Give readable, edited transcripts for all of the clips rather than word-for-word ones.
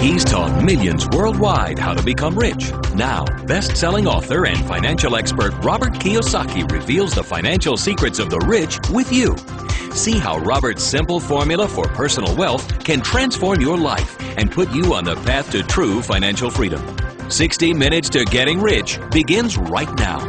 He's taught millions worldwide how to become rich. Now, best-selling author and financial expert Robert Kiyosaki reveals the financial secrets of the rich with you. See how Robert's simple formula for personal wealth can transform your life and put you on the path to true financial freedom. 60 Minutes to Getting Rich begins right now.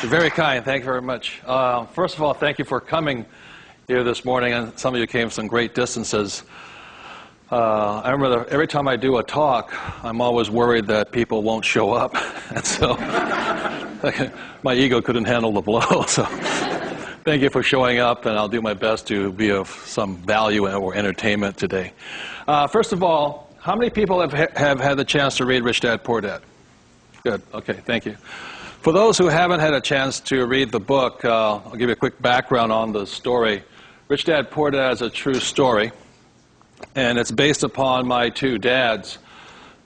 You're very kind. Thank you very much. First of all, thank you for coming here this morning. And some of you came some great distances. I remember that every time I do a talk, I'm always worried that people won't show up. And so my ego couldn't handle the blow. So thank you for showing up, and I'll do my best to be of some value or entertainment today. First of all, how many people have had the chance to read Rich Dad, Poor Dad? Good. Okay, thank you. For those who haven't had a chance to read the book, I'll give you a quick background on the story. Rich Dad, Poor Dad is a true story, and it's based upon my two dads.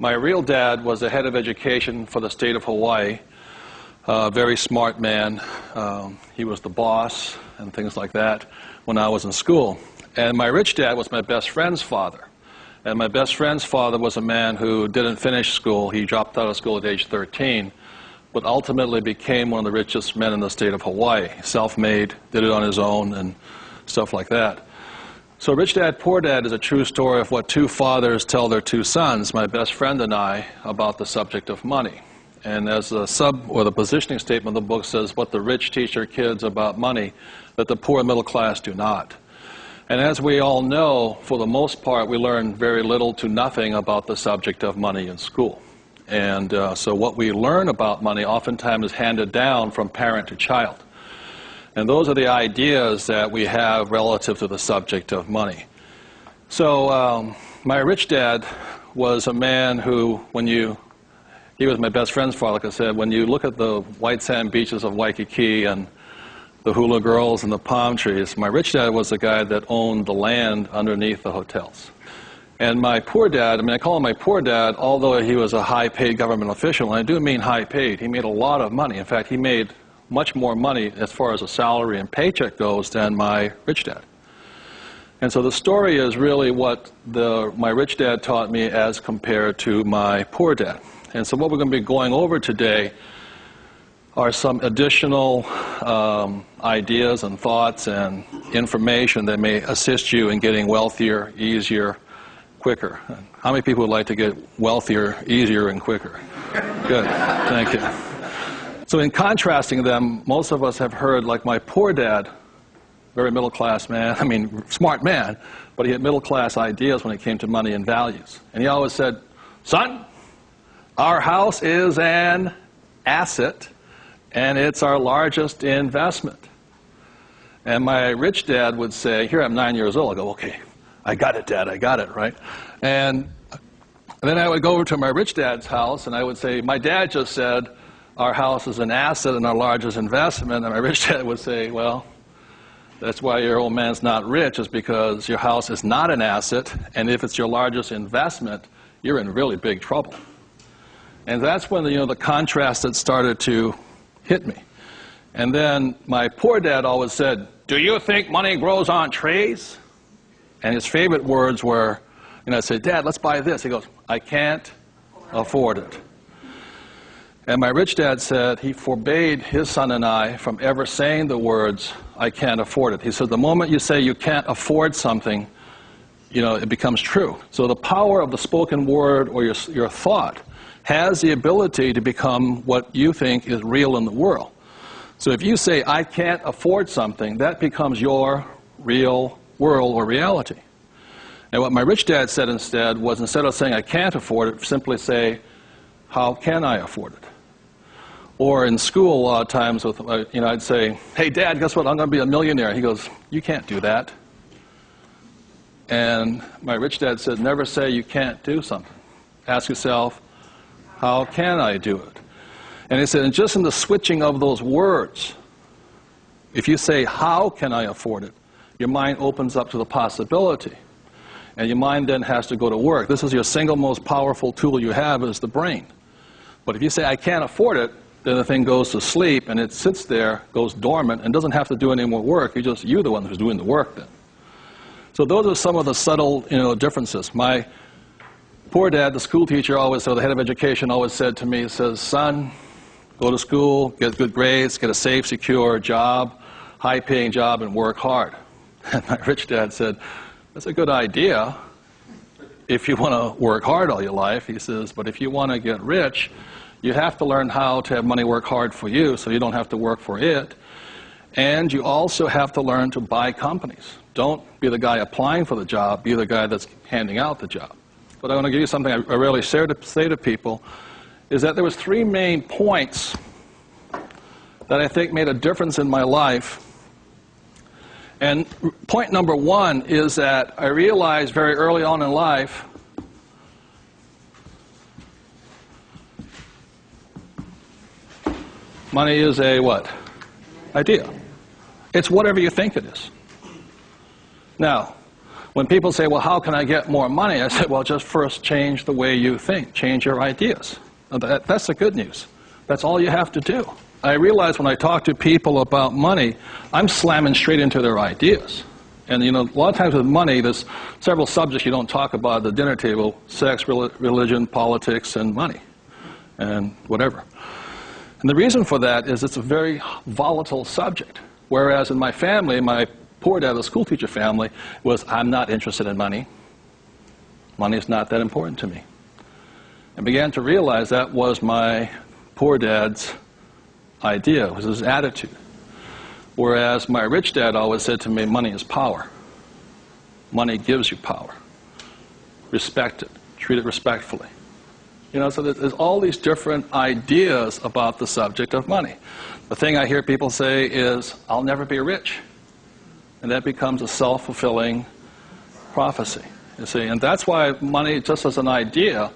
My real dad was the head of education for the state of Hawaii, a very smart man. He was the boss and things like that when I was in school. And my rich dad was my best friend's father. And my best friend's father was a man who didn't finish school. He dropped out of school at age 13. But ultimately became one of the richest men in the state of Hawaii. Self-made, did it on his own, and stuff like that. So Rich Dad, Poor Dad is a true story of what two fathers tell their two sons, my best friend and I, about the subject of money. And as the the positioning statement of the book says, what the rich teach their kids about money, that the poor and middle class do not. And as we all know, for the most part, we learn very little to nothing about the subject of money in school. And so what we learn about money oftentimes is handed down from parent to child. And those are the ideas that we have relative to the subject of money. So my rich dad was a man who, he was my best friend's father, like I said, when you look at the white sand beaches of Waikiki and the hula girls and the palm trees, my rich dad was the guy that owned the land underneath the hotels. And my poor dad, I call him my poor dad, although he was a high-paid government official, and I do mean high-paid. He made a lot of money. In fact, he made much more money as far as a salary and paycheck goes than my rich dad. And so the story is really what my rich dad taught me as compared to my poor dad. And so what we're going to be going over today are some additional ideas and thoughts and information that may assist you in getting wealthier, easier, quicker. How many people would like to get wealthier, easier, and quicker? Good. Thank you. So in contrasting them, most of us have heard, like my poor dad, very middle-class man, smart man, but he had middle-class ideas when it came to money and values. And he always said, son, our house is an asset, and it's our largest investment. And my rich dad would say, here I'm 9 years old, I go, okay, I got it, Dad, I got it, right? And then I would go over to my rich dad's house, and I would say, my dad just said, our house is an asset and our largest investment. And my rich dad would say, well, that's why your old man's not rich, is because your house is not an asset, and if it's your largest investment, you're in really big trouble. And that's when the contrast that started to hit me. And then my poor dad always said, do you think money grows on trees? And his favorite words were, I said, Dad, let's buy this. He goes, I can't afford it. And my rich dad said he forbade his son and I from ever saying the words, I can't afford it. He said, the moment you say you can't afford something, it becomes true. So the power of the spoken word or your thought has the ability to become what you think is real in the world. So if you say, I can't afford something, that becomes your real world or reality. And what my rich dad said instead was, instead of saying I can't afford it, simply say, how can I afford it? Or in school a lot of times, I'd say, hey Dad, guess what, I'm going to be a millionaire. He goes, you can't do that. And my rich dad said, never say you can't do something. Ask yourself, how can I do it? And he said, and just in the switching of those words, if you say, how can I afford it, your mind opens up to the possibility. And your mind then has to go to work. This is your single most powerful tool you have is the brain. But if you say, I can't afford it, then the thing goes to sleep and it sits there, goes dormant, and doesn't have to do any more work. You're the one who's doing the work then. So those are some of the subtle, differences. My poor dad, the school teacher, the head of education, always said to me, he says, son, go to school, get good grades, get a safe, secure job, high-paying job, and work hard. And my rich dad said, that's a good idea if you want to work hard all your life. He says, but if you want to get rich, you have to learn how to have money work hard for you so you don't have to work for it. And you also have to learn to buy companies. Don't be the guy applying for the job, be the guy that's handing out the job. But I want to give you something I really say to people, is that there was 3 main points that I think made a difference in my life. And point number 1 is that I realized very early on in life money is a what? Idea. It's whatever you think it is. Now, when people say, well, how can I get more money? I say, well, just first change the way you think. Change your ideas. That's the good news. That's all you have to do. I realize when I talk to people about money, I'm slamming straight into their ideas. And, a lot of times with money, there's several subjects you don't talk about at the dinner table: sex, religion, politics, and money, and whatever. And the reason for that is it's a very volatile subject. Whereas in my family, my poor dad, the school teacher family, was, I'm not interested in money. Money is not that important to me. And began to realize that was my poor dad's idea, it was his attitude. Whereas my rich dad always said to me, money is power. Money gives you power. Respect it. Treat it respectfully. So there's all these different ideas about the subject of money. The thing I hear people say is, I'll never be rich. And that becomes a self-fulfilling prophecy, you see. And that's why money, just as an idea,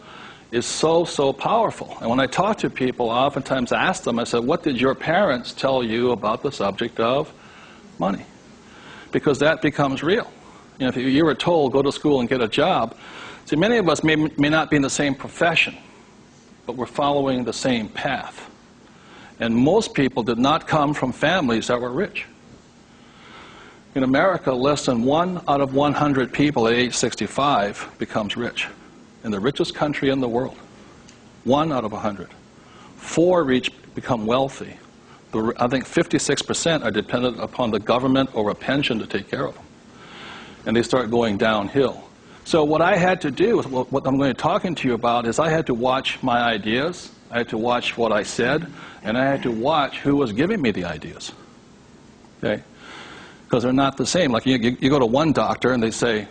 is so, so powerful. And when I talk to people, I oftentimes ask them, I said, what did your parents tell you about the subject of money? Because that becomes real. If you were told, go to school and get a job, see, many of us may not be in the same profession, but we're following the same path. And most people did not come from families that were rich. In America, less than 1 out of 100 people at age 65 becomes rich. In the richest country in the world. 1 out of 100. 4 become wealthy. I think 56% are dependent upon the government or a pension to take care of them. And they start going downhill. So what I had to do, what I'm going to be talking to you about, is I had to watch my ideas, I had to watch what I said, and I had to watch who was giving me the ideas. Okay? Because they're not the same. Like you go to one doctor and they say,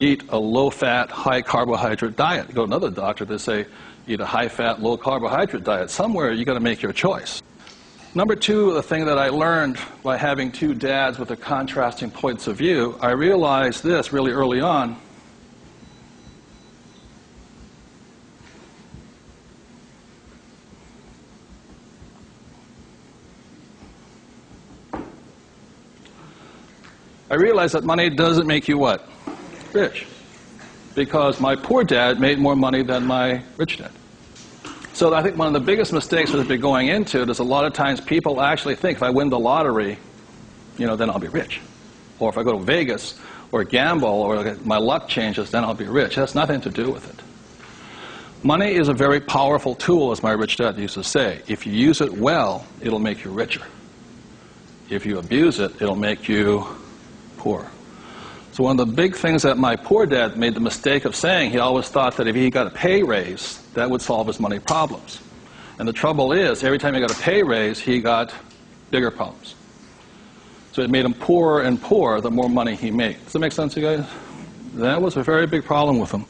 eat a low-fat, high-carbohydrate diet. You go to another doctor, they say, eat a high-fat, low-carbohydrate diet. Somewhere you've got to make your choice. Number 2, the thing that I learned by having 2 dads with the contrasting points of view, I realized this really early on. I realized that money doesn't make you what? Rich. Because my poor dad made more money than my rich dad. So I think one of the biggest mistakes we've been going into is a lot of times people actually think if I win the lottery, then I'll be rich. Or if I go to Vegas or gamble or my luck changes, then I'll be rich. It has nothing to do with it. Money is a very powerful tool, as my rich dad used to say. If you use it well, it'll make you richer. If you abuse it, it'll make you poor. So one of the big things that my poor dad made the mistake of saying, he always thought that if he got a pay raise, that would solve his money problems. And the trouble is, every time he got a pay raise, he got bigger problems. So it made him poorer and poorer the more money he made. Does that make sense, you guys? That was a very big problem with him.